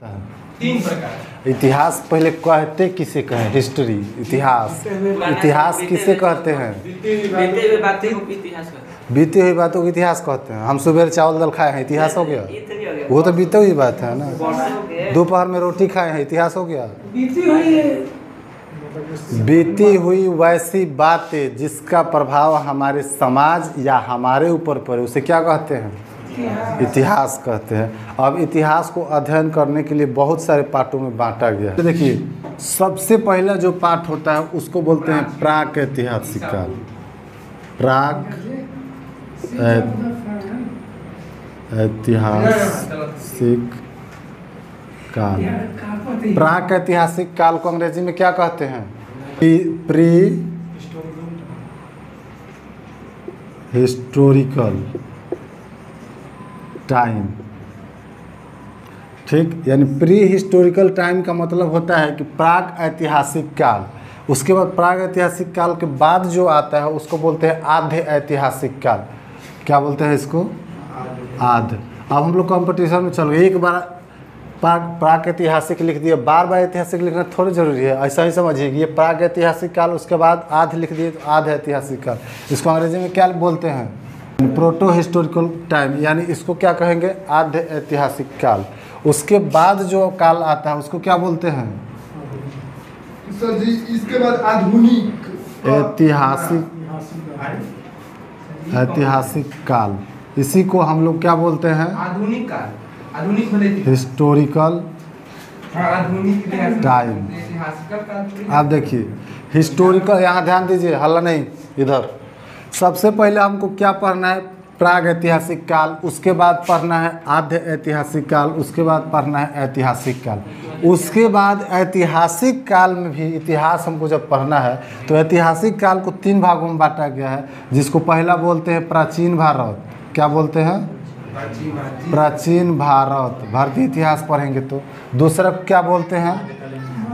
तीन प्रकार। इतिहास पहले कहते किसे कहें? हिस्ट्री, इतिहास। इतिहास किसे कहते हैं? बीते हुए बातें को इतिहास कहते हैं। बीती हुई बातों को इतिहास कहते हैं। हम सुबह चावल दाल खाए हैं, इतिहास हो गया। वो तो बीती हुई बात है ना। दोपहर में रोटी खाए हैं, इतिहास हो गया। बीती हुई वैसी बातें जिसका प्रभाव हमारे समाज या हमारे ऊपर पड़े उसे क्या कहते हैं? इतिहास कहते हैं। अब इतिहास को अध्ययन करने के लिए बहुत सारे पार्टों में बांटा गया है। देखिए, सबसे पहला जो पार्ट होता है उसको बोलते हैं प्राक ऐतिहासिक काल। प्राक ऐतिहासिक काल। प्राक ऐतिहासिक काल को अंग्रेजी में क्या कहते हैं? Pre historical time. ठीक, यानी प्री हिस्टोरिकल टाइम का मतलब होता है कि प्राक ऐतिहासिक काल। उसके बाद प्राक ऐतिहासिक काल के बाद जो आता है उसको बोलते हैं आध्य ऐतिहासिक काल। क्या बोलते हैं इसको? आध्य। अब हम लोग कंपटीशन में चल गए, एक बार प्राक ऐतिहासिक लिख दिए, बार बार ऐतिहासिक लिखना थोड़ी जरूरी है। ऐसा ही समझिए कि ये प्राक ऐतिहासिक काल, उसके बाद आध्य लिख दिए तो आध्य ऐतिहासिक काल। इसको अंग्रेजी में क्या बोलते हैं? प्रोटो हिस्टोरिकल टाइम, यानी इसको क्या कहेंगे? आध्य ऐतिहासिक काल। उसके बाद जो काल आता है उसको क्या बोलते हैं? सर जी, इसके बाद आधुनिक ऐतिहासिक काल। इसी को हम लोग क्या बोलते हैं? आधुनिक काल। आधुनिक हिस्टोरिकल टाइम। आप देखिए, हिस्टोरिकल, यहाँ ध्यान दीजिए, हल्ला नहीं इधर। सबसे पहले हमको क्या पढ़ना है? प्राग ऐतिहासिक काल। उसके बाद पढ़ना है आध्य ऐतिहासिक काल। उसके बाद पढ़ना है ऐतिहासिक काल। उसके बाद ऐतिहासिक काल में भी इतिहास हमको जब पढ़ना है तो ऐतिहासिक काल को तीन भागों में बांटा गया है, जिसको पहला बोलते हैं प्राचीन भारत। क्या बोलते हैं? प्राचीन भारत, भारतीय इतिहास पढ़ेंगे तो। दूसरा क्या बोलते हैं?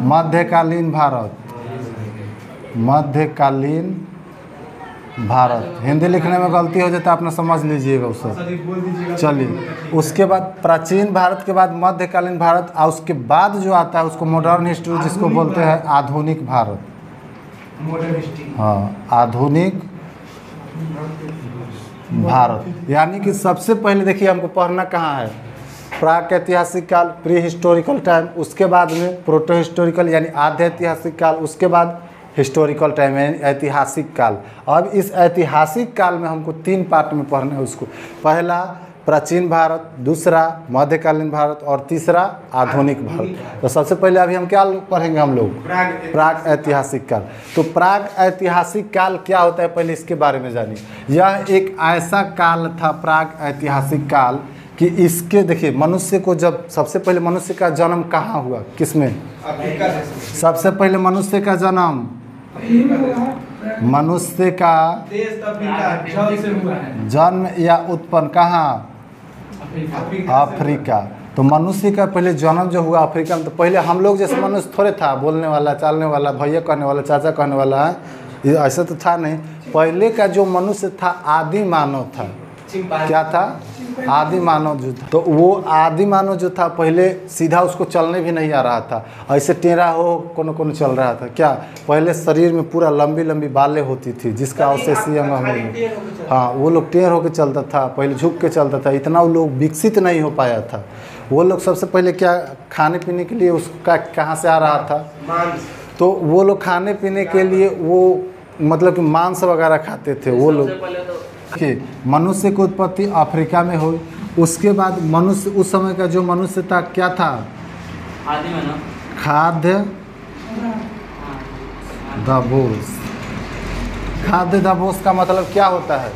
मध्यकालीन भारत। मध्यकालीन भारत। हिंदी लिखने में गलती हो जाए तो आपने समझ लीजिएगा उससे। चलिए, उसके बाद प्राचीन भारत के बाद मध्यकालीन भारत, और उसके बाद जो आता है उसको मॉडर्न हिस्ट्री, जिसको बोलते हैं आधुनिक भारत। हाँ, आधुनिक भारत। यानी कि सबसे पहले देखिए हमको पढ़ना कहाँ है? प्राक ऐतिहासिक काल, प्री हिस्टोरिकल टाइम। उसके बाद में प्रोटो हिस्टोरिकल यानी आध्य ऐतिहासिक काल। उसके बाद हिस्टोरिकल टाइम यानी ऐतिहासिक काल। अब इस ऐतिहासिक काल में हमको तीन पार्ट में पढ़ना है उसको। पहला प्राचीन भारत, दूसरा मध्यकालीन भारत और तीसरा आधुनिक भारत। तो सबसे पहले अभी हम क्या पढ़ेंगे? हम लोग प्राग ऐतिहासिक काल। तो प्राग ऐतिहासिक काल क्या होता है पहले इसके बारे में जानिए। यह एक ऐसा काल था, प्राग ऐतिहासिक काल, कि इसके देखिए मनुष्य को जब सबसे पहले मनुष्य का जन्म कहाँ हुआ? किसमें? सबसे पहले मनुष्य का जन्म, मनुष्य का जन्म या उत्पन्न कहाँ? अफ्रीका। तो मनुष्य का पहले जन्म जो हुआ अफ्रीका में, तो पहले हम लोग जैसे मनुष्य थोड़े था, बोलने वाला, चालने वाला, भैया कहने वाला, चाचा कहने वाला है, ये ऐसा तो था नहीं। पहले का जो मनुष्य था आदि मानव था। क्या था? आदि मानव जो था। तो वो आदि मानव जो था पहले सीधा उसको चलने भी नहीं आ रहा था, ऐसे टेढ़ा हो कोनो चल रहा था। क्या? पहले शरीर में पूरा लंबी लंबी बालें होती थी, जिसका अवशेषीय अंग हम लोग, हाँ, वो लोग टेढ़ होकर चलता था, पहले झुक के चलता था। इतना वो लोग विकसित नहीं हो पाया था। वो लोग सबसे पहले क्या खाने पीने के लिए उसका कहाँ से आ रहा था? तो वो लोग खाने पीने के लिए वो मतलब कि मांस वगैरह खाते थे वो लोग। मनुष्य की उत्पत्ति अफ्रीका में हुई। उसके बाद मनुष्य, उस समय का जो मनुष्य था क्या था? खाद्य दबोस। खाद्य दबोस का मतलब क्या होता है?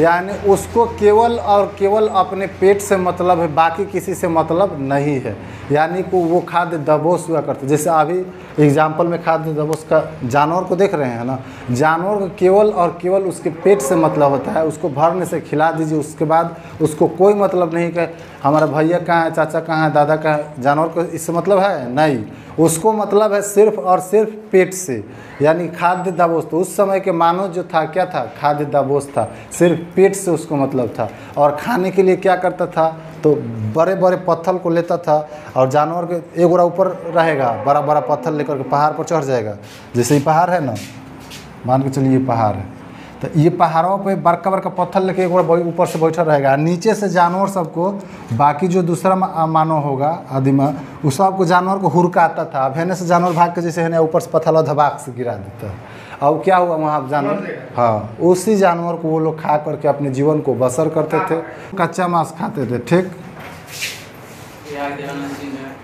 यानी उसको केवल और केवल अपने पेट से मतलब है, बाकी किसी से मतलब नहीं है। यानी को वो खाद्य दबोस हुआ करते। जैसे अभी एग्जाम्पल में खाद्य दबोस का जानवर को देख रहे हैं ना, जानवर को केवल और केवल उसके पेट से मतलब होता है। उसको भरने से खिला दीजिए, उसके बाद उसको कोई मतलब नहीं कि हमारा भैया कहाँ है, चाचा कहाँ है, दादा कहाँ है। जानवर को इससे मतलब है नहीं, उसको मतलब है सिर्फ और सिर्फ पेट से, यानी खाद्य दाबोस। तो उस समय के मानव जो था क्या था? खाद्य दाबोस था, सिर्फ पेट से उसको मतलब था। और खाने के लिए क्या करता था? तो बड़े बड़े पत्थर को लेता था और जानवर के एक गोरा ऊपर रहेगा, बड़ा बड़ा पत्थर लेकर के पहाड़ पर चढ़ जाएगा। जैसे ये पहाड़ है ना, मान के चलिए ये पहाड़ है, तो ये पहाड़ों पे बड़का बड़का पत्थर लेके एक बार ऊपर से बैठा रहेगा। नीचे से जानवर सबको, बाकी जो दूसरा मानव होगा आदिमा, उस सबको जानवर को हुरकाता था। अब हेने से जानवर भाग के जैसे है ना ऊपर से पत्थर धबाक से गिरा देता है। अब क्या हुआ वहाँ जानवर, हाँ, उसी जानवर को वो लोग खा करके अपने जीवन को बसर करते थे। कच्चा मांस खाते थे, ठीक,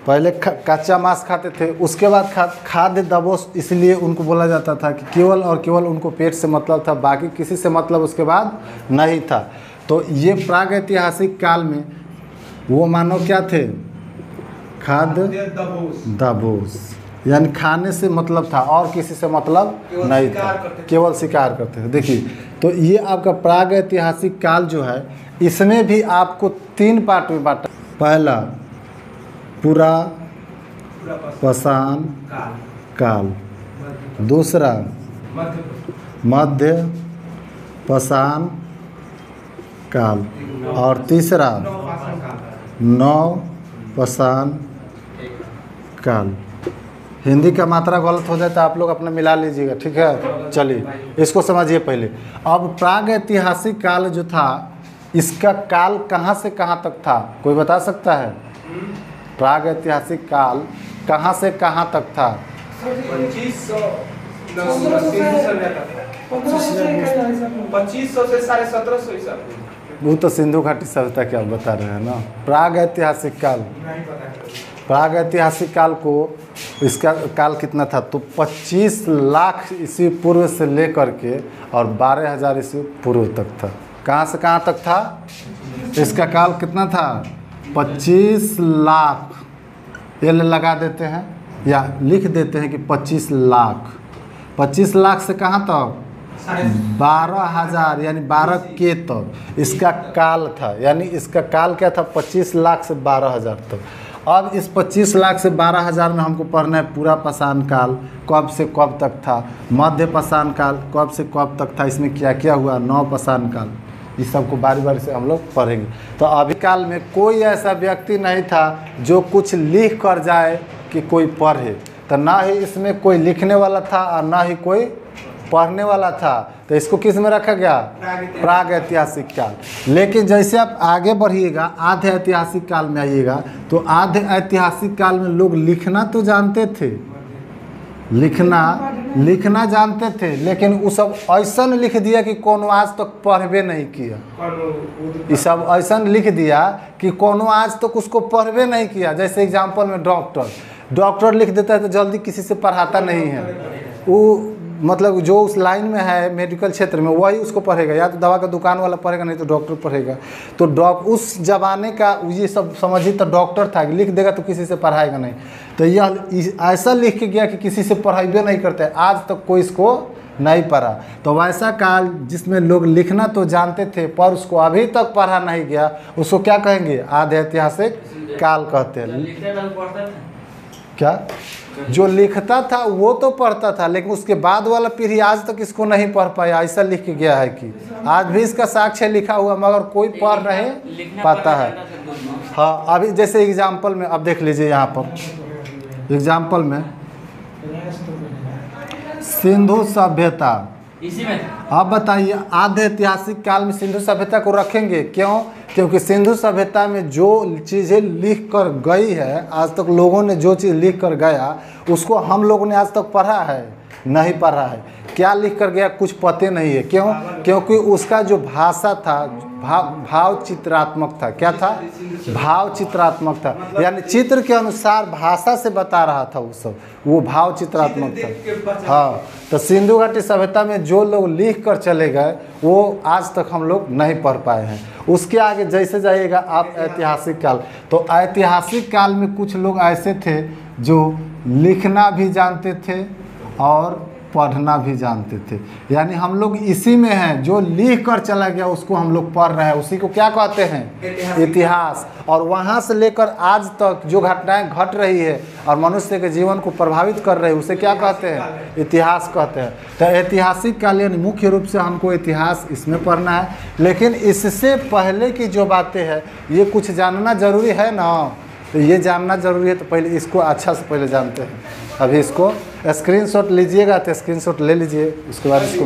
पहले कच्चा मांस खाते थे। उसके बाद खाद्य दबोच इसलिए उनको बोला जाता था कि केवल और केवल उनको पेट से मतलब था, बाकी किसी से मतलब उसके बाद नहीं था। तो ये प्रागैतिहासिक काल में वो मानव क्या थे, खाद्य दबोच, यानी खाने से मतलब था और किसी से मतलब नहीं था, केवल शिकार करते थे। देखिए, तो ये आपका प्रागैतिहासिक काल जो है, इसमें भी आपको 3 पार्ट में बांटा। पहला पुरा पाषाण काल, दूसरा मध्य पाषाण काल, और तीसरा नव पाषाण काल। हिंदी का मात्रा गलत हो जाए तो आप लोग अपना मिला लीजिएगा, ठीक है। चलिए इसको समझिए पहले। अब प्रागैतिहासिक काल जो था, इसका काल कहाँ से कहाँ तक था, कोई बता सकता है? प्रागैतिहासिक काल कहाँ से कहाँ तक था? 2500 से 1750 ईसा। वो तो सिंधु घाटी सभ्यता क्या बता रहे हैं ना। प्रागैतिहासिक काल, प्रागैतिहासिक काल को, इसका काल कितना था, तो 25 लाख ईस्वी पूर्व से लेकर के और 12,000 ईस्वी पूर्व तक था। कहाँ से कहाँ तक था? इसका काल कितना था? 25 लाख। ये लगा देते हैं या लिख देते हैं कि 25 लाख। 25 लाख से कहाँ तक? 12,000 यानी 12 के तक इसका काल था। यानी इसका काल क्या था? 25 लाख से 12,000 तक। अब इस 25 लाख से 12,000 में हमको पढ़ना है पूरा पाषाण काल कब से कब तक था, मध्य पाषाण काल कब से कब तक था, इसमें क्या क्या हुआ, नव पाषाण काल, इस सबको बारी बारी से हम लोग पढ़ेंगे। तो अभी काल में कोई ऐसा व्यक्ति नहीं था जो कुछ लिख कर जाए कि कोई पढ़े। तो ना ही इसमें कोई लिखने वाला था और ना ही कोई पढ़ने वाला था। तो इसको किस में रखा गया? प्रागैतिहासिक काल। लेकिन जैसे आप आगे बढ़िएगा, आधे ऐतिहासिक काल में आइएगा, तो आधे ऐतिहासिक काल में लोग लिखना तो जानते थे, लिखना जानते थे, लेकिन वो सब ऐसा लिख दिया कि कोनो आज तक पढ़बे नहीं किया। ये सब ऐसा लिख दिया कि कोनो आज तक उसको पढ़बे नहीं किया। जैसे एग्जाम्पल में डॉक्टर लिख देता है तो जल्दी किसी से पढ़ाता नहीं है। वो मतलब जो उस लाइन में है मेडिकल क्षेत्र में वही उसको पढ़ेगा, या तो दवा का दुकान वाला पढ़ेगा, नहीं तो डॉक्टर पढ़ेगा। तो उस ज़माने का ये सब समझिए तो डॉक्टर था, लिख देगा तो किसी से पढ़ाएगा नहीं। तो यह ऐसा लिख के गया कि किसी से पढ़ाई नहीं करते, आज तक कोई इसको नहीं पढ़ा। तो वैसा काल जिसमें लोग लिखना तो जानते थे पर उसको अभी तक पढ़ा नहीं गया, उसको क्या कहेंगे? आधे ऐतिहासिक काल कहते हैं। क्या? जो लिखता था वो तो पढ़ता था, लेकिन उसके बाद वाला पीढ़ी आज तक इसको नहीं पढ़ पाया। ऐसा लिख के गया है कि आज भी इसका साक्ष्य लिखा हुआ मगर कोई पढ़ नहीं पाता है। हाँ, अभी जैसे एग्जाम्पल में अब देख लीजिए, यहाँ पर एग्जाम्पल में सिंधु सभ्यता, इसी में अब बताइए आधे ऐतिहासिक काल में सिंधु सभ्यता को रखेंगे क्यों? क्योंकि सिंधु सभ्यता में जो चीज़ें लिख कर गई है, आज तक लोगों ने जो चीज़ लिख कर गया उसको हम लोगों ने आज तक पढ़ा है? नहीं पढ़ा है। क्या लिख कर गया कुछ पते नहीं है। क्यों? क्योंकि उसका जो भाषा था भाव चित्रात्मक था। क्या था? भाव चित्रात्मक था, यानी चित्र के अनुसार भाषा से बता रहा था वो सब, वो भाव चित्रात्मक था। हाँ, तो सिंधु घाटी सभ्यता में जो लोग लिख कर चले गए वो आज तक हम लोग नहीं पढ़ पाए हैं। उसके आगे जैसे जाइएगा आप ऐतिहासिक काल, तो ऐतिहासिक काल में कुछ लोग ऐसे थे जो लिखना भी जानते थे और पढ़ना भी जानते थे। यानी हम लोग इसी में हैं, जो लिख कर चला गया उसको हम लोग पढ़ रहे हैं, उसी को क्या कहते हैं? इतिहास। और वहाँ से लेकर आज तक जो घटनाएं घट रही है और मनुष्य के जीवन को प्रभावित कर रही है उसे क्या कहते हैं? इतिहास कहते हैं। तो ऐतिहासिक काल यानी मुख्य रूप से हमको इतिहास इसमें पढ़ना है, लेकिन इससे पहले की जो बातें हैं ये कुछ जानना जरूरी है ना। तो ये जानना ज़रूरी है, तो पहले इसको अच्छा से पहले जानते हैं। अभी इसको स्क्रीनशॉट लीजिएगा, तो स्क्रीनशॉट ले लीजिए, उसके बाद इसको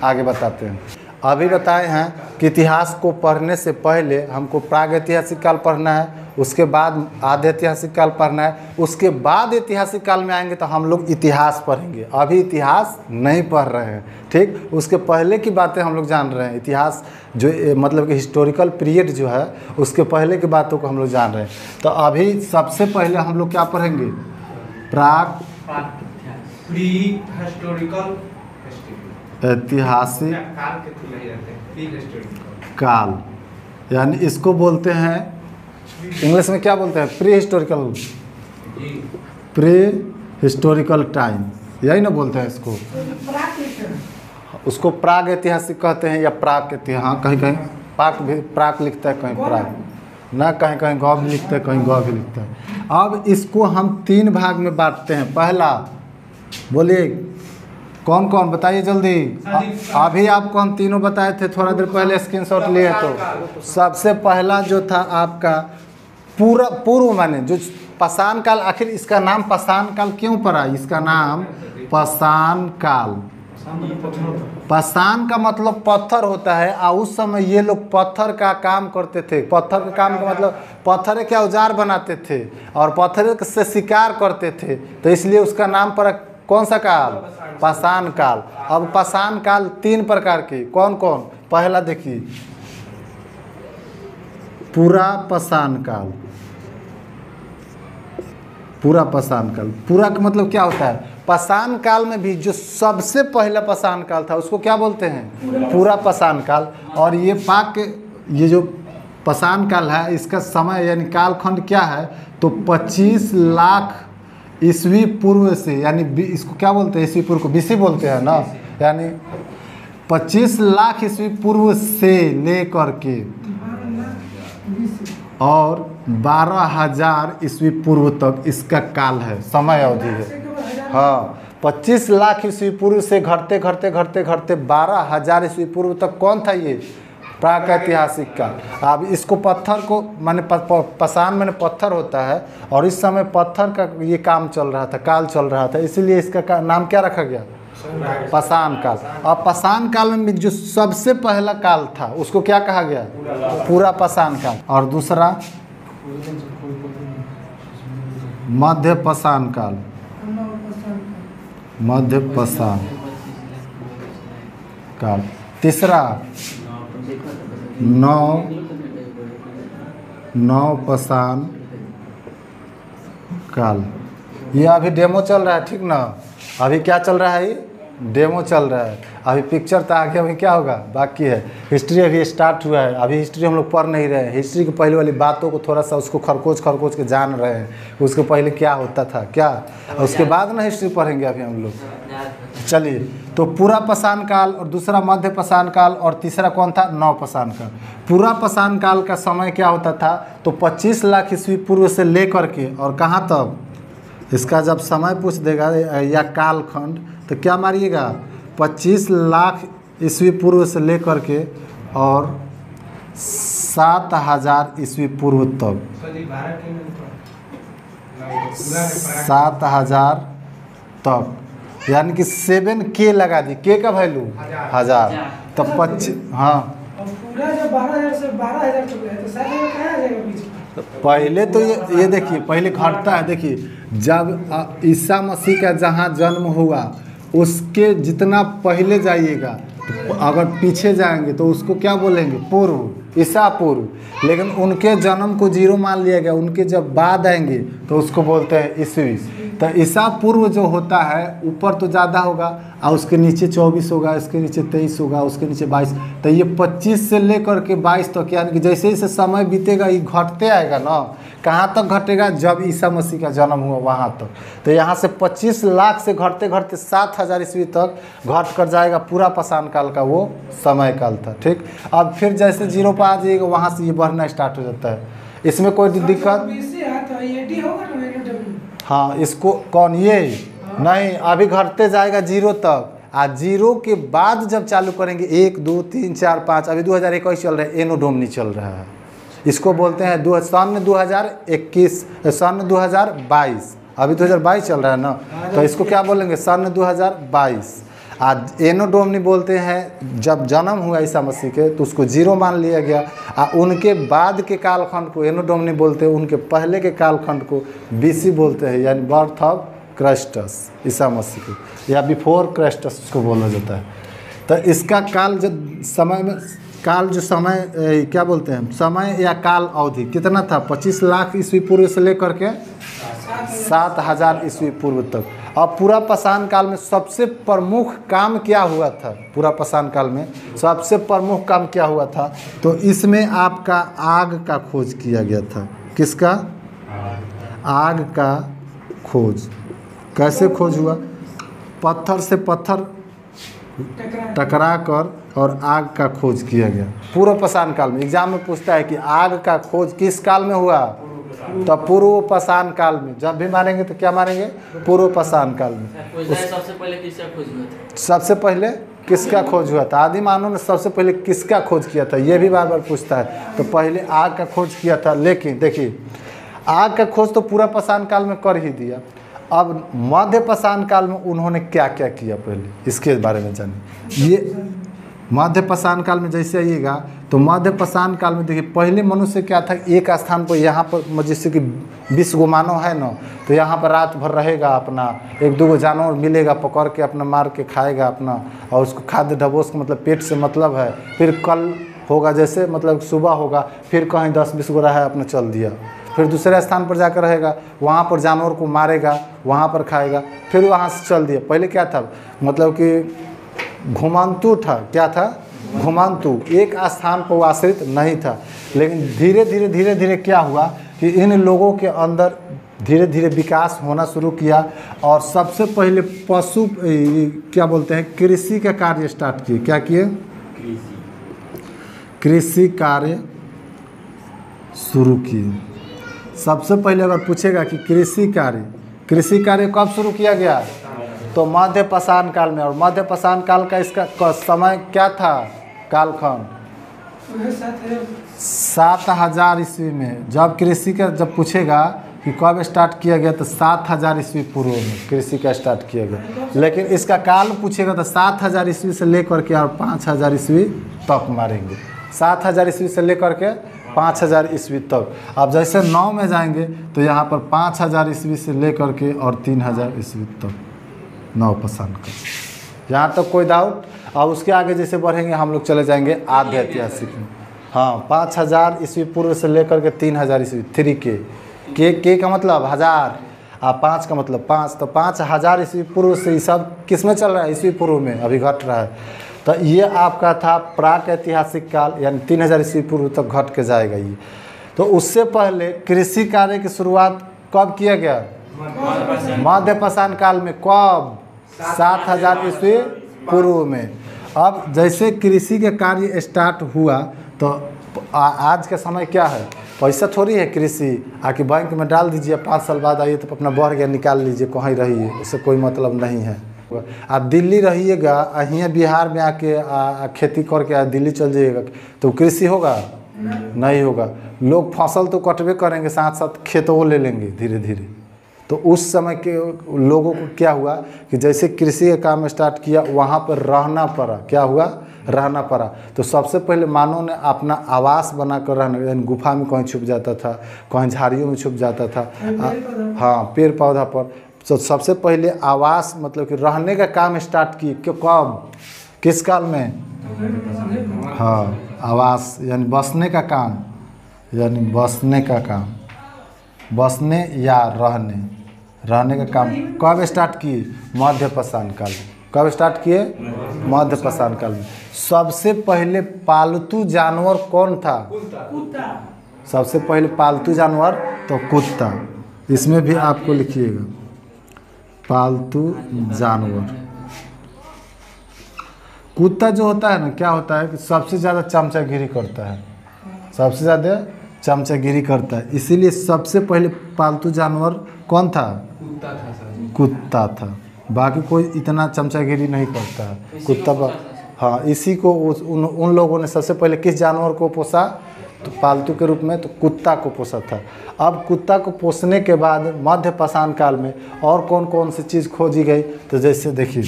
आगे बताते हैं। अभी बताए हैं कि इतिहास को पढ़ने से पहले हमको प्रागैतिहासिक काल पढ़ना है, उसके बाद आधे ऐतिहासिक काल पढ़ना है, उसके बाद ऐतिहासिक काल में आएंगे तो हम लोग इतिहास पढ़ेंगे। अभी इतिहास नहीं पढ़ रहे हैं, ठीक। उसके पहले की बातें हम लोग जान रहे हैं। इतिहास जो मतलब कि हिस्टोरिकल पीरियड जो है उसके पहले की बातों को हम लोग जान रहे हैं। तो अभी सबसे पहले हम लोग क्या पढ़ेंगे? प्री हिस्टोरिकल ऐतिहासिक काल, यानी इसको बोलते हैं इंग्लिश में क्या बोलते हैं? प्री हिस्टोरिकल टाइम, यही ना बोलते हैं इसको। उसको प्राग ऐतिहासिक कहते हैं या प्राक ऐतिहासिक। हाँ, कहीं कहीं पाक भी प्राक लिखता है, कहीं प्राग ना, कहीं कहीं गौ भी लिखता है, कहीं गौ भी लिखता है। अब इसको हम 3 भाग में बांटते हैं। पहला, बोलिए कौन कौन, बताइए जल्दी। अभी आपको हम तीनों बताए थे, थोड़ा देर पहले स्क्रीनशॉट लिए तो। सबसे पहला जो था आपका पूर्व माने जो पाषाण काल। आखिर इसका नाम पाषाण काल क्यों पड़ा? इसका नाम पाषाण काल। पाषाण का मतलब पत्थर होता है, और उस समय ये लोग पत्थर का काम करते थे। पत्थर का काम का मतलब पत्थर के औजार बनाते थे और पत्थर से शिकार करते थे, तो इसलिए उसका नाम पड़ा कौन सा काल? पाषाण काल। अब पाषाण काल 3 प्रकार के, कौन कौन? पहला देखिए, पूरा पाषाण काल। पूरा पाषाण काल, पूरा का मतलब क्या होता है? पाषाण काल में भी जो सबसे पहला पाषाण काल था उसको क्या बोलते हैं? पूरा पाषाण काल। और ये ये जो पाषाण काल है इसका समय यानी कालखंड क्या है? तो 25 लाख ईस्वी पूर्व से, यानी इसको क्या बोलते हैं? ईस्वी पूर्व को बीसी बोलते हैं ना, यानी 25 लाख ईस्वी पूर्व से लेकर के और 12,000 ईस्वी पूर्व तक इसका काल है, समय अवधि है। हाँ, 25 लाख ईस्वी पूर्व से घटते घटते घटते घटते 12,000 ईस्वी पूर्व तक कौन था? ये प्रागैतिहासिक काल। अब इसको पत्थर को माने पाषाण माने पत्थर होता है, और इस समय पत्थर का ये काम चल रहा था, काल चल रहा था, इसीलिए इसका नाम क्या रखा गया? पाषाण काल। अब पाषाण काल में जो सबसे पहला काल था उसको क्या कहा गया? पूरा पाषाण काल। और दूसरा मध्य पाषाण काल। मध्य पाषाण काल। तीसरा नव पाषाण काल। ये अभी डेमो चल रहा है, ठीक ना? अभी क्या चल रहा है? ये डेमो चल रहा है। अभी पिक्चर तो आगे अभी क्या होगा बाकी है। हिस्ट्री अभी स्टार्ट हुआ है, अभी हिस्ट्री हम लोग पढ़ नहीं रहे हैं। हिस्ट्री की पहले वाली बातों को थोड़ा सा उसको खरकोच के जान रहे हैं, उसके पहले क्या होता था क्या, उसके बाद ना हिस्ट्री पढ़ेंगे अभी हम लोग। चलिए, तो पूरा पाषाण काल और दूसरा मध्य पाषाण काल और तीसरा कौन था? नव पाषाण काल। पूरा पाषाण काल का समय क्या होता था? तो 25 लाख ईस्वी पूर्व से लेकर के और कहाँ तक? इसका जब समय पूछ देगा या कालखंड तो क्या मारिएगा? 25 लाख ईस्वी पूर्व से लेकर के और 7,000 ईस्वी पूर्व तक। 7,000 तक, यानी कि 7K लगा दी। के का वैल्यू 1000, तब 25। हाँ, पूरा जब 12,000 से 12,000 तक है तो 7,000 कहाँ आ जाएगा पीछे? पहले तो ये देखिए, पहले घटता है। देखिए, जब ईसा मसीह का जहाँ जन्म हुआ उसके जितना पहले जाइएगा, तो अगर पीछे जाएंगे तो उसको क्या बोलेंगे? पूर्व, ईसा पूर्व। लेकिन उनके जन्म को 0 मान लिया गया, उनके जब बाद आएंगे तो उसको बोलते हैं ईस्वी। तो ईसा पूर्व जो होता है ऊपर तो ज़्यादा होगा और उसके नीचे 24 होगा, इसके नीचे 23 होगा, उसके नीचे 22। तो ये 25 से लेकर के 22 तक, यानी कि जैसे जैसे समय बीतेगा ये घटते आएगा ना, कहाँ तक घटेगा? जब ईसा मसीह का जन्म हुआ वहाँ तक। तो यहाँ से 25 लाख से घटते घटते 7000 ईस्वी तक घट कर जाएगा। पूरा पाषाण काल का वो समय काल था। ठीक, अब फिर जैसे 0 पर आ जाइएगा वहाँ से ये बढ़ना स्टार्ट हो जाता है। इसमें कोई दिक्कत? हाँ, इसको कौन ये नहीं, अभी घटते जाएगा 0 तक। 0 के बाद जब चालू करेंगे 1 2 3 4 5, अभी 2021 चल रहा है, एनो डोमनी चल रहा है। इसको बोलते हैं सन 2021, सन 2022। अभी 2022 चल रहा है ना, तो इसको क्या बोलेंगे? सन 2022। आज एनो डोमनी बोलते हैं जब जन्म हुआ ईसा मसीह के तो उसको 0 मान लिया गया। उनके बाद के कालखंड को एनो डोमनी बोलते हैं, उनके पहले के कालखंड को बीसी बोलते हैं, यानी बर्थ ऑफ क्राइस्टस, ईसा मसीह को, या बिफोर क्राइस्टस उसको बोला जाता है। तो इसका काल जो समय में काल जो समय क्या बोलते हैं, समय या काल अवधि कितना था? 25 लाख ईस्वी पूर्व से लेकर के 7000 ईस्वी पूर्व तक। अब पूरा पाषाण काल में सबसे प्रमुख काम क्या हुआ था? पूरा पाषाण काल में सबसे प्रमुख काम क्या हुआ था? तो इसमें आपका आग का खोज किया गया था। किसका? आग का खोज। कैसे खोज हुआ? पत्थर से पत्थर टकरा कर और आग का खोज किया गया पूर्व पाषाण काल में। एग्जाम में पूछता है कि आग का खोज किस काल में हुआ? तो पूर्व पाषाण काल में। जब भी मारेंगे तो क्या मारेंगे? पूर्व पाषाण काल में। सबसे पहले किसका खोज हुआ था? सबसे पहले किसका खोज हुआ था? आदि मानव ने सबसे पहले किसका खोज किया था? ये भी बार बार पूछता है। तो पहले आग का खोज किया था, लेकिन देखिए आग का खोज तो पूरा पाषाण काल में कर ही दिया। अब मध्य पाषाण काल में उन्होंने क्या क्या किया पहले इसके बारे में जानिए। ये मध्य पाषाण काल में जैसे आइएगा तो मध्य पाषाण काल में देखिए पहले मनुष्य क्या था, एक स्थान पर, यहाँ पर जैसे कि 20 गो मानव है ना, तो यहाँ पर रात भर रहेगा, अपना 1 2 जानवर मिलेगा पकड़ के अपना मार के खाएगा अपना, और उसको खाद्य ढबोस का मतलब पेट से मतलब है। फिर कल होगा जैसे मतलब सुबह होगा, फिर कहीं 10 20 गो रहा है अपना चल दिया, फिर दूसरे स्थान पर जाकर रहेगा, वहाँ पर जानवर को मारेगा, वहाँ पर खाएगा, फिर वहाँ से चल दिया। पहले क्या था, मतलब कि घुमांतु था। क्या था? घुमांतु, एक स्थान पर वो आश्रित नहीं था। लेकिन धीरे धीरे धीरे धीरे क्या हुआ कि इन लोगों के अंदर धीरे धीरे विकास होना शुरू किया, और सबसे पहले पशु क्या बोलते हैं, कृषि का कार्य स्टार्ट किए। क्या किए? कृषि कार्य शुरू किए। सबसे पहले अगर पूछेगा कि कृषि कार्य कब शुरू किया गया, तो मध्य पाषाण काल में। और मध्य पाषाण काल का इसका समय क्या था? कालखंड 7000 ईस्वी में। जब कृषि का जब पूछेगा कि कब स्टार्ट किया गया, तो 7000 ईस्वी पूर्व में कृषि का स्टार्ट किया गया। लेकिन इसका काल पूछेगा तो 7000 ईस्वी से लेकर के और 5000 ईस्वी तक मारेंगे। 7000 ईस्वी से लेकर के 5000 ईस्वी तक। अब जैसे 9 में जाएंगे तो यहाँ पर 5000 ईस्वी से लेकर के और 3000 ईस्वी तक 9 पाषाण का। यहाँ तक कोई डाउट? और उसके आगे जैसे बढ़ेंगे हम लोग चले जाएंगे आद्य ऐतिहासिक में। हाँ, 5000 ईस्वी पूर्व से लेकर के 3000 ईस्वी। 3 के का मतलब 1000 और 5 का मतलब 5, तो 5000 ईस्वी पूर्व से ये सब किस में चल रहा है? ईस्वी पूर्व में अभी घट रहा है। तो ये आपका था प्राक ऐतिहासिक काल, यानी 3000 ईस्वी पूर्व तक घट के जाएगा ये। तो उससे पहले कृषि कार्य की शुरुआत कब किया गया? मध्य पाषाण काल में। कब? 7000 ईस्वी पूर्व में। अब जैसे कृषि का कार्य स्टार्ट हुआ तो आज का समय क्या है? पैसा थोड़ी है कृषि आके बैंक में डाल दीजिए, 5 साल बाद आइए तो अपना बढ़ गया निकाल लीजिए, कहीं रहिए, उससे कोई मतलब नहीं है। आप दिल्ली रहिएगा, यहाँ बिहार में आके खेती करके दिल्ली चल जाइएगा तो कृषि होगा? नहीं होगा। लोग फसल तो कटवे करेंगे, साथ साथ खेतों ले लेंगे धीरे धीरे। तो उस समय के लोगों को क्या हुआ कि जैसे कृषि का काम स्टार्ट किया, वहाँ पर रहना पड़ा। क्या हुआ? रहना पड़ा। तो सबसे पहले मानव ने अपना आवास बनाकर रहना, यानी गुफा में कहीं छुप जाता था, कहीं झाड़ियों में छुप जाता था। हाँ, पेड़ पौधा पर। तो सबसे पहले आवास मतलब कि रहने का काम स्टार्ट किए। क्यों? कब? किस काल में? हाँ, आवास यानी बसने का काम, यानी बसने का काम, बसने या रहने का काम कब स्टार्ट किए? मध्य पाषाण काल में। कब स्टार्ट किए? मध्य पाषाण काल में। सबसे पहले पालतू जानवर कौन था? सबसे पहले पालतू जानवर तो कुत्ता, इसमें भी आपको लिखिएगा पालतू जानवर। कुत्ता जो होता है ना, क्या होता है कि सबसे ज़्यादा चमचागिरी करता है, सबसे ज़्यादा चमचागिरी करता है, इसीलिए सबसे पहले पालतू जानवर कौन था? कुत्ता था सर। कुत्ता था। बाकी कोई इतना चमचागिरी नहीं करता है, कुत्ता। हाँ, इसी को उन लोगों ने सबसे पहले किस जानवर को पोसा? तो पालतू के रूप में तो कुत्ता को पोसा था। अब कुत्ता को पोसने के बाद मध्य पाषाण काल में और कौन कौन सी चीज़ खोजी गई? तो जैसे देखिए,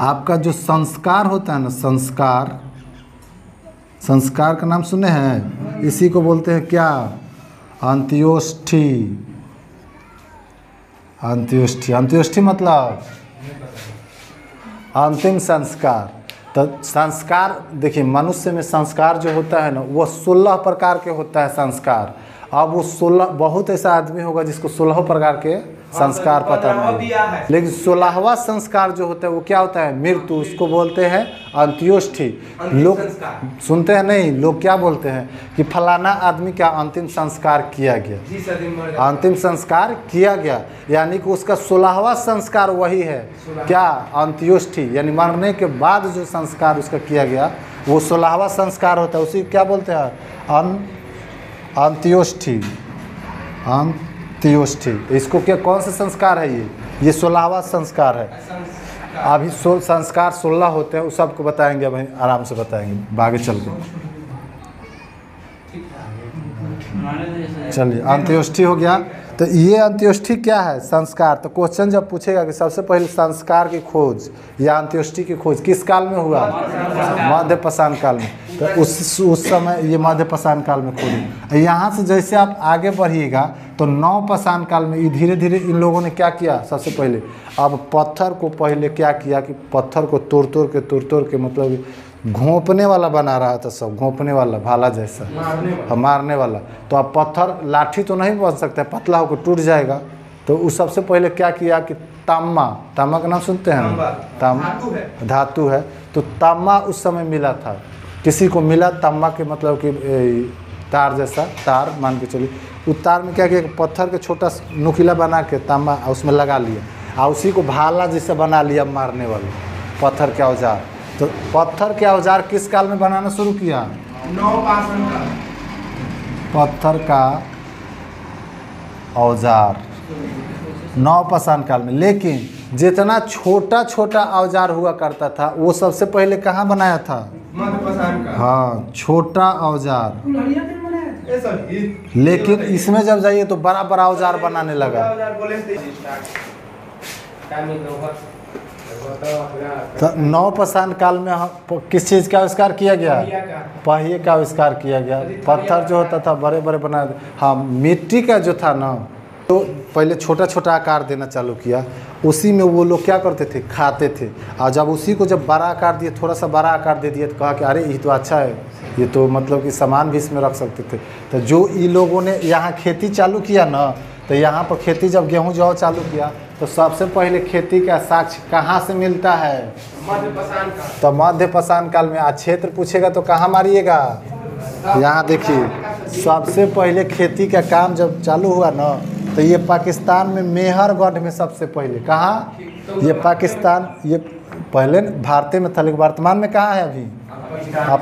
आपका जो संस्कार होता है ना, संस्कार, संस्कार का नाम सुने हैं? इसी को बोलते हैं क्या? अंत्योष्ठी। अंत्योष्ठी, अंत्योष्ठी मतलब अंतिम संस्कार। तो संस्कार देखिए, मनुष्य में संस्कार जो होता है ना, वो 16 प्रकार के होता है संस्कार। अब वो 16, बहुत ऐसा आदमी होगा जिसको 16 प्रकार के संस्कार पता नहीं, लेकिन 16वां संस्कार जो होता है वो क्या होता है? मृत्यु। उसको बोलते हैं अंत्योष्ठी। लोग सुनते हैं नहीं, लोग क्या बोलते हैं कि फलाना आदमी का अंतिम संस्कार किया गया, अंतिम संस्कार किया गया, यानी कि उसका 16वां संस्कार वही है क्या? अंत्योष्ठी, यानी मरने के बाद जो संस्कार उसका किया गया वो 16वां संस्कार होता है, उसी क्या बोलते हैं? अंत्योष्ठी। अंत्योष्ठी। इसको क्या, कौन सा संस्कार है ये 16वां संस्कार है। अभी 16 संस्कार 16 होते हैं, उस सबको बताएंगे, भाई आराम से बताएंगे आगे चल के। चलिए, अंत्योष्ठी हो गया। तो ये अंत्योष्ठी क्या है? संस्कार। तो क्वेश्चन जब पूछेगा कि सबसे पहले संस्कार की खोज या अंत्योष्ठी की खोज किस काल में हुआ? मध्य पाषाण काल में। तो उस समय ये मध्य पाषाण काल में खोजी। यहाँ से जैसे आप आगे बढ़िएगा तो नव पाषाण काल में धीरे धीरे इन लोगों ने क्या किया? सबसे पहले अब पत्थर को पहले क्या किया कि पत्थर को तोड़ तोड़ के मतलब घोंपने वाला बना रहा था, सब घोंपने वाला, भाला जैसा, मारने वाला। तो अब पत्थर लाठी तो नहीं बन सकता, पतला होकर टूट जाएगा। तो उस सबसे पहले क्या किया कि तांबा, तांबा का नाम सुनते हैं? तांबा धातु है। तो तांबा उस समय मिला था, किसी को मिला तांबा के मतलब कि तार जैसा, तार मान के चलिए। उस तार में क्या किया, पत्थर के छोटा नुकीला बना के तांबा उसमें लगा लिया और उसी को भाला जैसा बना लिया मारने वाले, पत्थर के औजार। तो पत्थर के औजार किस काल में बनाना शुरू किया? नवपाषाण काल। पत्थर का औजार नवपाषाण काल में। लेकिन जितना छोटा छोटा औजार हुआ करता था वो सबसे पहले कहाँ बनाया था? मध्य पाषाण काल। हाँ, छोटा औजार। कुल्हाड़ियाँ भी बनाया था। लेकिन इसमें जब जाइए तो बड़ा बड़ा औजार बनाने लगा। तो नवपाषाण काल में किस चीज़ का आविष्कार किया गया? पहिए का आविष्कार किया गया। पत्थर जो होता था बड़े बड़े बना, हाँ, मिट्टी का जो था ना, तो पहले छोटा छोटा आकार देना चालू किया। उसी में वो लोग क्या करते थे? खाते थे। और जब उसी को जब बड़ा आकार दिए, थोड़ा सा बड़ा आकार दे दिए, तो कहा कि अरे ये तो अच्छा है, ये तो मतलब कि सामान भी इसमें रख सकते थे। तो जो इन लोगों ने यहाँ खेती चालू किया ना, तो यहाँ पर खेती जब गेहूँ जौ चालू किया तो सबसे पहले खेती का साक्ष्य कहाँ से मिलता है? मध्य पाषाण काल। तो मध्य पाषाण काल में। आज क्षेत्र पूछेगा तो कहाँ मारिएगा? यहाँ देखिए, सबसे पहले खेती का काम जब चालू हुआ ना, तो ये पाकिस्तान में मेहरगढ़ में सबसे पहले। कहाँ? ये पाकिस्तान, ये पहले भारतीय में था लेकिन वर्तमान में कहाँ है अभी?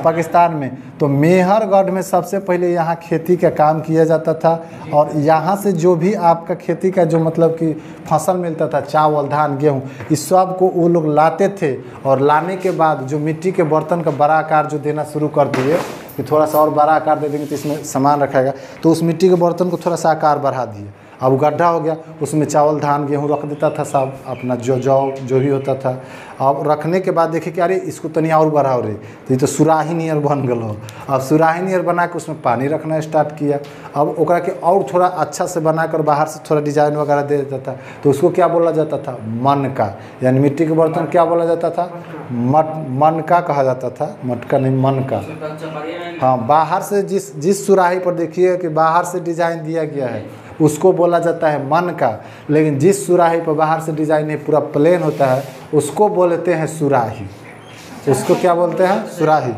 पाकिस्तान में। तो मेहरगढ़ में सबसे पहले यहाँ खेती का काम किया जाता था। और यहाँ से जो भी आपका खेती का जो मतलब कि फसल मिलता था, चावल, धान, गेहूँ, इस सब को वो लोग लाते थे। और लाने के बाद जो मिट्टी के बर्तन का बड़ा आकार जो देना शुरू कर दिए कि थोड़ा सा और बड़ा आकार दे देंगे तो इसमें सामान रखेगा, तो उस मिट्टी के बर्तन को थोड़ा सा आकार बढ़ा दिए। अब गड्ढा हो गया, उसमें चावल, धान, गेहूँ रख देता था सब, अपना जो भी होता था। अब रखने के बाद देखे कि अरे इसको तनी और बढ़ाओ रे, तो ये तो सुराही नियर बन गल हो। अब सुराही नियर बना के उसमें पानी रखना स्टार्ट किया। अब ओकरा के और थोड़ा अच्छा से बनाकर बाहर से थोड़ा डिजाइन वगैरह दे देता था, तो उसको क्या बोला जाता था? मनका। यानी मिट्टी के बर्तन क्या बोला जाता था? मनका कहा जाता था, मटका नहीं, मनका। हाँ, बाहर से जिस सुराही पर देखिए कि बाहर से डिजाइन दिया गया है उसको बोला जाता है मन का। लेकिन जिस सुराही पर बाहर से डिजाइन नहीं, पूरा प्लेन होता है, उसको बोलते हैं सुराही। उसको क्या बोलते हैं? सुराही।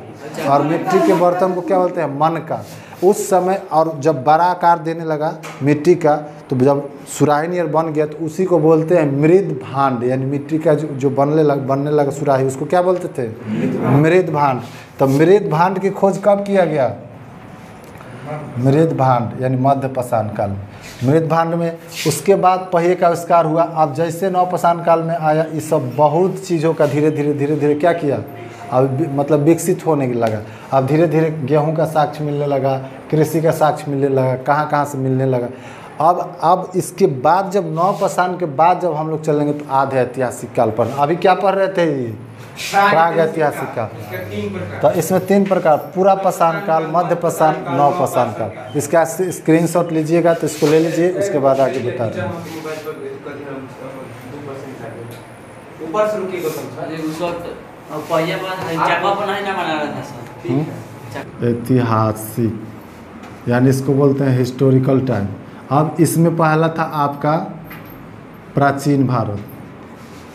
और मिट्टी के बर्तन को क्या बोलते हैं? मन का। उस समय और जब बड़ा आकार देने लगा मिट्टी का, तो जब सुराही नियर बन गया तो उसी को बोलते हैं मृद भांड, यानी मिट्टी का जो बनने लगा सुराही, उसको क्या बोलते थे? मृद भांड। तो मृद भांड की खोज कब किया गया? मृद भांड यानी मध्य पाषाण काल में। मृद भांड में उसके बाद पहिए का आविष्कार हुआ। अब जैसे नवपाषाण काल में आया, ये सब बहुत चीज़ों का धीरे धीरे क्या किया, अब मतलब विकसित होने लगा। अब धीरे धीरे गेहूं का साक्ष्य मिलने लगा, कृषि का साक्ष्य मिलने लगा, कहाँ से मिलने लगा। अब इसके बाद जब नवपाषाण के बाद जब हम लोग चलेंगे तो आधे ऐतिहासिक काल पर। अभी क्या पढ़ रहे थे? ये प्राग ऐतिहासिक काल। तो इसमें 3 प्रकार, पूरा पाषाण काल, मध्य पाषाण, नवपाषाण काल। इसका स्क्रीनशॉट लीजिएगा तो इसको ले लीजिए, उसके बाद आगे बता रहे हैं। ऊपर से रुकिए गौतम अरे उस वक्त पहिया पर चापा पर नहीं ना बना रहा था सर। ऐतिहासिक यानी इसको बोलते हैं हिस्टोरिकल टाइम। अब इसमें पहला था आपका प्राचीन भारत।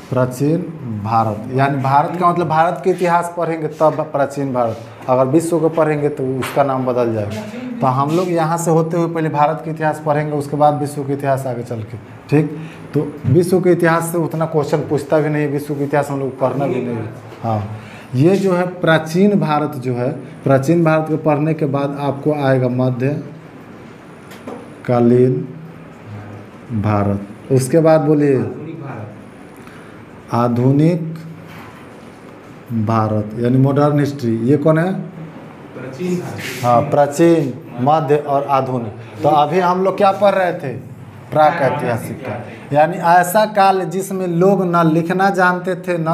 प्राचीन भारत यानी भारत का मतलब भारत के इतिहास पढ़ेंगे तब प्राचीन भारत, अगर विश्व को पढ़ेंगे तो उसका नाम बदल जाएगा। तो हम लोग यहाँ से होते हुए पहले भारत के इतिहास पढ़ेंगे, उसके बाद विश्व के इतिहास आगे चल के, ठीक। तो विश्व के इतिहास से उतना क्वेश्चन पूछता भी नहीं है, विश्व के इतिहास हम लोग पढ़ना भी नहीं है। हाँ, ये जो है प्राचीन भारत जो है, प्राचीन भारत को पढ़ने के बाद आपको आएगा मध्य कालीन भारत। उसके बाद बोलिए आधुनिक भारत यानी मॉडर्न हिस्ट्री। ये कौन है? प्राचीन भारत। हाँ, प्राचीन, मध्य और आधुनिक। तो अभी हम लोग क्या पढ़ रहे थे? प्राक ऐतिहासिक काल, यानी ऐसा काल जिसमें लोग न लिखना जानते थे न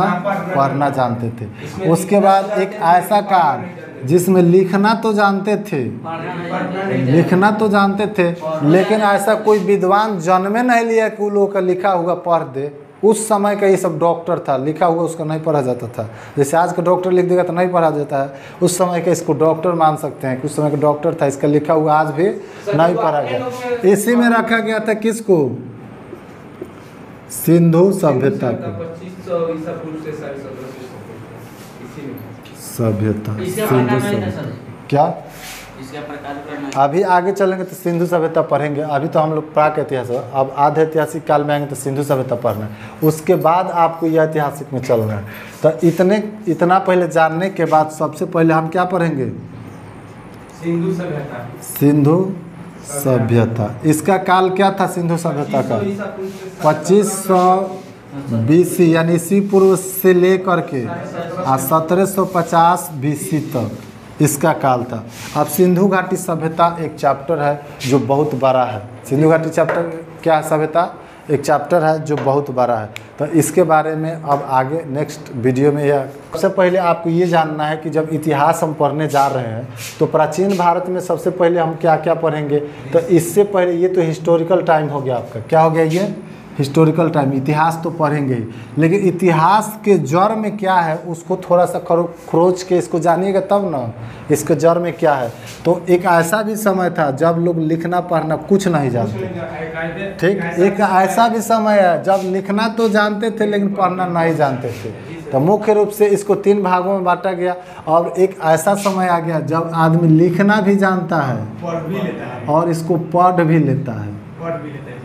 पढ़ना जानते थे। उसके बाद एक ऐसा काल जिसमें लिखना तो जानते थे, लिखना तो जानते थे, लेकिन ऐसा कोई विद्वान जन्मे नहीं लिया कि उन लोगों का लिखा हुआ पढ़ दे। उस समय का ये सब डॉक्टर था, लिखा हुआ उसका नहीं पढ़ा जाता था। जैसे आज का डॉक्टर लिख देगा तो नहीं पढ़ा जाता है, उस समय का इसको डॉक्टर मान सकते हैं कि उस समय का डॉक्टर था, इसका लिखा हुआ आज भी नहीं पढ़ा गया। इसी में रखा गया था किसको? सिंधु सभ्यता को। 2500 ईसा पूर्व से 1750 इसी में सभ्यता, इसका सिंधु प्रकार नहीं था सभ्यता सर, क्या? इसका प्रकार करना। अभी आगे चलेंगे तो सिंधु सभ्यता पढ़ेंगे। अभी तो हम लोग प्राक इतिहास है, अब आधे ऐतिहासिक काल में आएंगे तो सिंधु सभ्यता पढ़ना है। उसके बाद आपको यह ऐतिहासिक में चलना है। तो इतना पहले जानने के बाद सबसे पहले हम क्या पढ़ेंगे? सिंधु सभ्यता। सिंधु सभ्यता। इसका काल क्या था सिंधु सभ्यता का? 2500 BC यानी ईसी पूर्व से लेकर के 1750 BC तक इसका काल था। अब सिंधु घाटी सभ्यता एक चैप्टर है जो बहुत बड़ा है। सिंधु घाटी चैप्टर क्या है? सभ्यता एक चैप्टर है जो बहुत बड़ा है। तो इसके बारे में अब आगे नेक्स्ट वीडियो में यह, सबसे पहले आपको ये जानना है कि जब इतिहास हम पढ़ने जा रहे हैं तो प्राचीन भारत में सबसे पहले हम क्या क्या पढ़ेंगे। तो इससे पहले ये तो हिस्टोरिकल टाइम हो गया आपका, क्या हो गया ये? Historical time. इतिहास तो पढ़ेंगे ही, लेकिन इतिहास के जड़ में क्या है उसको थोड़ा सा खोज के इसको जानिएगा तब ना इसके जड़ में क्या है। तो एक ऐसा भी समय था जब लोग लिखना पढ़ना कुछ नहीं जानते, ठीक। एक ऐसा भी समय है जब लिखना तो जानते थे लेकिन पढ़ना नहीं जानते थे। तो मुख्य रूप से इसको 3 भागों में बांटा गया। और एक ऐसा समय आ गया जब आदमी लिखना भी जानता है पढ़ भी लेता है, और इसको पढ़ भी लेता है, पढ़ भी लेता है जैसे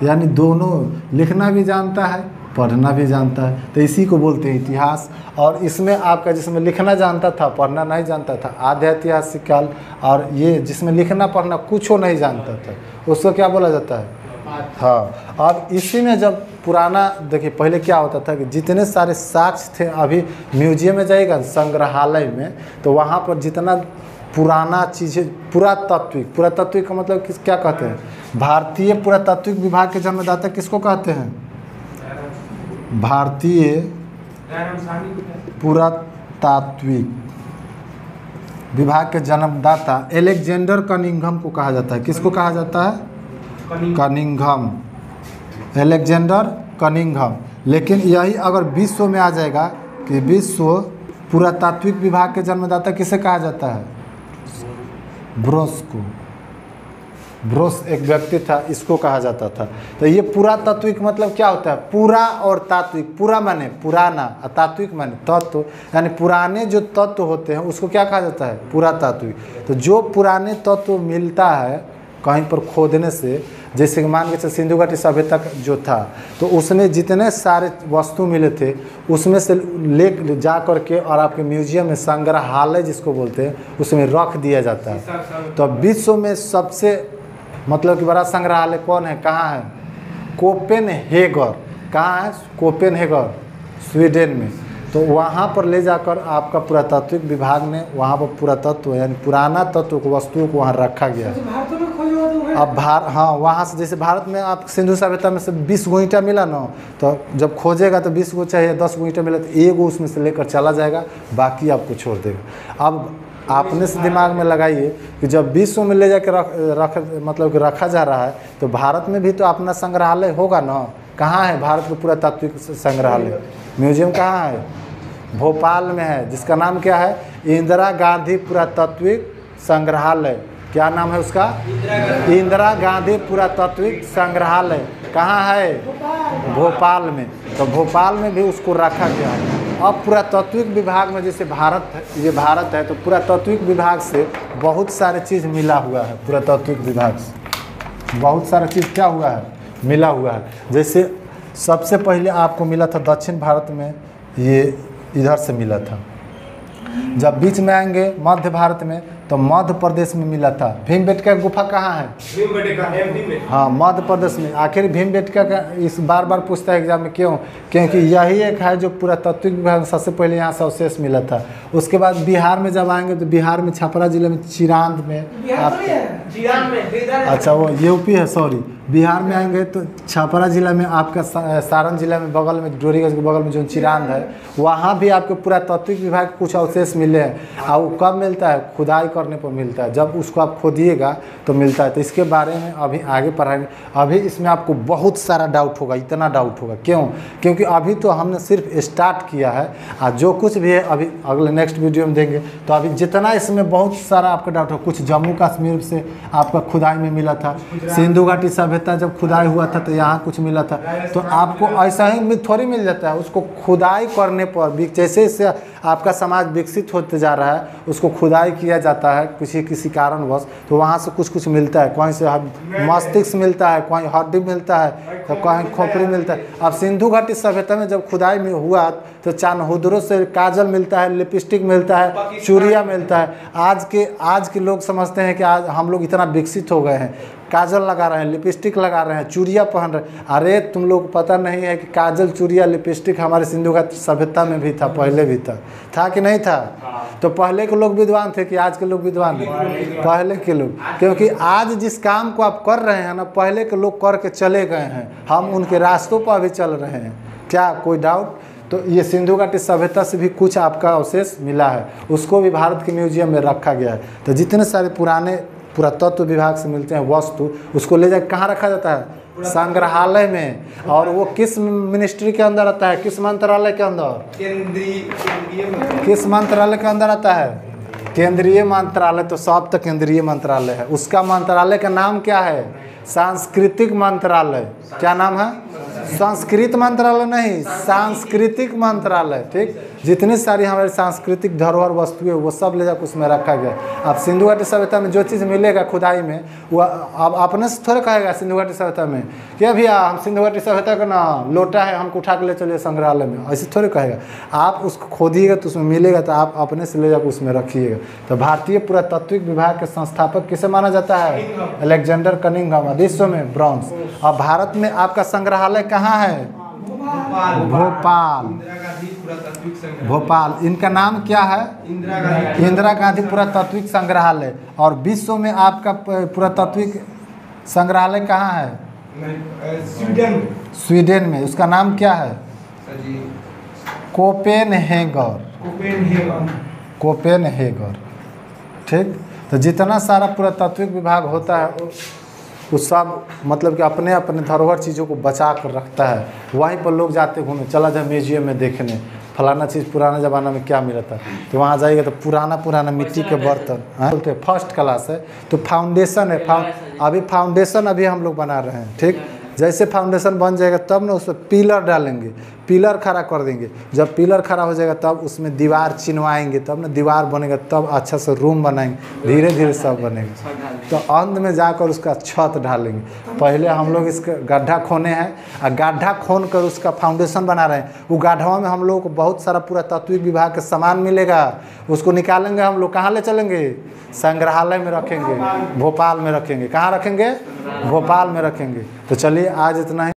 यानी दोनों, लिखना भी जानता है पढ़ना भी जानता है। तो इसी को बोलते हैं इतिहास। और इसमें आपका जिसमें लिखना जानता था पढ़ना नहीं जानता था आधे ऐतिहासिक काल, और ये जिसमें लिखना पढ़ना कुछ हो नहीं जानता था उसको क्या बोला जाता है? हाँ। अब इसी में जब पुराना देखिए पहले क्या होता था कि जितने सारे साक्ष्य थे, अभी म्यूजियम में जाइएगा संग्रहालय में तो वहाँ पर जितना पुराना चीज़ें, पुरातात्विक, पुरातात्विक का मतलब क्या कहते हैं? भारतीय पुरातात्विक विभाग के जन्मदाता किसको कहते हैं? भारतीय पुरातात्विक विभाग के जन्मदाता एलेक्जेंडर कनिंघम को कहा जाता है। किसको कहा जाता है? Cunningham, Alexander Cunningham. लेकिन यही अगर विश्व में आ जाएगा कि विश्व पुरातात्विक विभाग के जन्मदाता किसे कहा जाता है? ब्रोंस को। ब्रोस एक व्यक्ति था, इसको कहा जाता था। तो ये पुरातात्विक मतलब क्या होता है? पूरा और तात्विक। पूरा माने पुराना और तात्विक माने तत्व, यानी पुराने जो तत्व होते हैं उसको क्या कहा जाता है? पुरातात्विक। तो जो पुराने तत्व मिलता है कहीं पर खोदने से, जैसे कि मान के चल सिंधु घाटी सभ्यता जो था, तो उसमें जितने सारे वस्तु मिले थे उसमें से ले जा करके और आपके म्यूजियम में, संग्रहालय जिसको बोलते हैं, उसमें रख दिया जाता है। तो विश्व में सबसे मतलब कि बड़ा संग्रहालय कौन है, कहाँ है? कोपेनहेगर। कहाँ है? कोपेनहेगर, स्वीडन में। तो वहाँ पर ले जाकर आपका पुरातात्विक विभाग ने वहाँ पर पुरातत्व यानी पुराना तत्व को, वस्तुओं को वहाँ रखा गया है। भारत में खोजा तो है। अब हाँ, वहाँ से जैसे भारत में आप सिंधु सभ्यता में से 20 गो ईंटा मिला ना, तो जब खोजेगा तो 20 गो चाहिए, 10 गो ईंटा मिला तो एगो उसमें से लेकर चला जाएगा, बाकी आपको छोड़ देगा। अब आपने से दिमाग में लगाइए कि जब विश्व में ले जाकर रख मतलब कि रखा जा रहा है, तो भारत में भी तो अपना संग्रहालय होगा ना। कहाँ है भारत का पुरातात्विक संग्रहालय? म्यूजियम कहाँ है? भोपाल में है, जिसका नाम क्या है? इंदिरा गांधी पुरातात्विक संग्रहालय। क्या नाम है उसका? इंदिरा गांधी पुरातात्विक संग्रहालय। कहाँ है? भोपाल में। तो भोपाल में भी उसको रखा गया है। अब पुरातात्विक विभाग में जैसे ये भारत है, तो पुरातात्विक विभाग से बहुत सारे चीज़ मिला हुआ है। पुरातात्विक विभाग से बहुत सारा चीज़ क्या हुआ है? मिला हुआ है। जैसे सबसे पहले आपको मिला था दक्षिण भारत में, ये इधर से मिला था। जब बीच में आएंगे मध्य भारत में, तो मध्य प्रदेश में मिला था। भीमबेटका गुफा कहाँ है? भीमबेटका एमपी में। हाँ, मध्य प्रदेश में। आखिर भीमबेटका का इस बार बार पूछता है एग्जाम में, क्यों? क्योंकि यही एक है जो पुरातात्विक विभाग में सबसे पहले यहाँ से अवशेष मिला था। उसके बाद बिहार में जब आएंगे तो बिहार में छपरा जिले में चिरांद में अच्छा वो यूपी है, सॉरी। बिहार में आएंगे तो छपरा जिला में, आपका सारण जिला में बगल में, डोरीगंज के बगल में जो चिरांद है, वहाँ भी आपके पुरातात्विक विभाग के कुछ अवशेष मिले हैं। और वो कब मिलता है? खुदाई करने पर मिलता है। जब उसको आप खोदिएगा तो मिलता है। तो इसके बारे में अभी आगे पढ़ाएंगे। अभी इसमें आपको बहुत सारा डाउट होगा, इतना डाउट होगा। क्यों? क्योंकि अभी तो हमने सिर्फ स्टार्ट किया है, और जो कुछ भी है अभी अगले नेक्स्ट वीडियो में देंगे। तो अभी जितना इसमें बहुत सारा आपका डाउट हो, कुछ जम्मू कश्मीर से आपका खुदाई में मिला था। सिंधु घाटी सभ्यता जब खुदाई हुआ था तो यहाँ कुछ मिला था। तो आपको ऐसा ही थोड़ी मिल जाता है। उसको खुदाई करने पर भी, जैसे जैसे आपका समाज विकसित होते जा रहा है, उसको खुदाई किया जाता है किसी कारणवश, तो वहाँ से कुछ मिलता है। कहीं से मस्तिष्क मिलता है, कहीं हड्डी मिलता है, तो कहीं खोपड़ी मिलता है। अब सिंधु घाटी सभ्यता में जब खुदाई में हुआ तो चानहुदरों से काजल मिलता है, लिपस्टिक मिलता है, चूड़ियाँ मिलता है। आज के लोग समझते हैं कि आज हम लोग इतना विकसित हो गए हैं, काजल लगा रहे हैं, लिपस्टिक लगा रहे हैं, चूड़ियाँ पहन रहे हैं। अरे तुम लोग को पता नहीं है कि काजल, चूड़ियाँ, लिपस्टिक हमारे सिंधु घाटी सभ्यता में भी था, पहले भी था कि नहीं था? तो पहले के लोग विद्वान थे कि आज के लोग विद्वान थे? पहले के लोग। क्योंकि आज जिस काम को आप कर रहे हैं ना, पहले के लोग करके चले गए हैं, हम उनके रास्तों पर भी चल रहे हैं। क्या कोई डाउट? तो ये सिंधु घाटी सभ्यता से भी कुछ आपका अवशेष मिला है, उसको भी भारत के म्यूजियम में रखा गया है। तो जितने सारे पुराने पुरातत्व विभाग से मिलते हैं वस्तु, उसको ले जाकर कहाँ रखा जाता है? संग्रहालय में। और वो किस मिनिस्ट्री के अंदर आता है? किस मंत्रालय के अंदर? किस मंत्रालय के अंदर आता है? केंद्रीय मंत्रालय। तो सब तो केंद्रीय मंत्रालय है। उसका मंत्रालय का नाम क्या है? सांस्कृतिक मंत्रालय। क्या नाम है? संस्कृत मंत्रालय नहीं, सांस्कृतिक मंत्रालय। ठीक, जितनी सारी हमारी सांस्कृतिक धरोहर वस्तुएं वो सब ले जाकर उसमें रखा गया। अब सिंधु घाटी सभ्यता में जो चीज़ मिलेगा खुदाई में, वो अब अपने से थोड़ा कहेगा सिंधु घाटी सभ्यता में कि भैया हम सिंधु घाटी सभ्यता का ना लोटा है, हमको उठा के ले चलिए संग्रहालय में, ऐसे थोड़े कहेगा। आप उसको खोदिएगा तो उसमें मिलेगा, तो आप अपने से ले जाकर उसमें रखिएगा। तो भारतीय पुरातात्विक विभाग के संस्थापक किसे माना जाता है? Alexander Cunningham. विश्व में ब्रॉन्ज। अब भारत में आपका संग्रहालय कहाँ है? भोपाल। भोपाल। इनका नाम क्या है? इंदिरा गांधी पुरातात्विक संग्रहालय। और विश्व में आपका पुरातात्विक संग्रहालय कहाँ है? स्वीडन में। उसका नाम क्या है? कोपेनहेगर। ठीक। तो जितना सारा पुरातात्विक विभाग होता है वो सब मतलब कि अपने अपने धरोहर चीज़ों को बचा कर रखता है। वहीं पर लोग जाते घूमने, चला जाए म्यूजियम में देखने, फलाना चीज़ पुराना ज़माना में क्या मिला था, तो वहाँ जाइएगा तो पुराना मिट्टी के बर्तन बोलते हैं। फर्स्ट क्लास है तो फाउंडेशन है, अभी फाउंडेशन अभी हम लोग बना रहे हैं। ठीक, जैसे फाउंडेशन बन जाएगा तब ना उसमें पिलर डालेंगे, पिलर खड़ा कर देंगे। जब पिलर खड़ा हो जाएगा तब उसमें दीवार चिनवाएंगे, तब ना दीवार बनेगा, तब अच्छा से रूम बनाएंगे, धीरे धीरे सब बनेगा। तो अंत में जाकर उसका छत ढालेंगे। पहले हम लोग इसका गड्ढा खोने हैं और गड्ढा खोन कर उसका फाउंडेशन बना रहे हैं। वो गड्ढा में हम लोग को बहुत सारा पुरातत्विक विभाग का सामान मिलेगा, उसको निकालेंगे हम लोग। कहाँ ले चलेंगे? संग्रहालय में रखेंगे, भोपाल में रखेंगे। कहाँ रखेंगे? भोपाल में रखेंगे। तो चलिए आज इतना ही।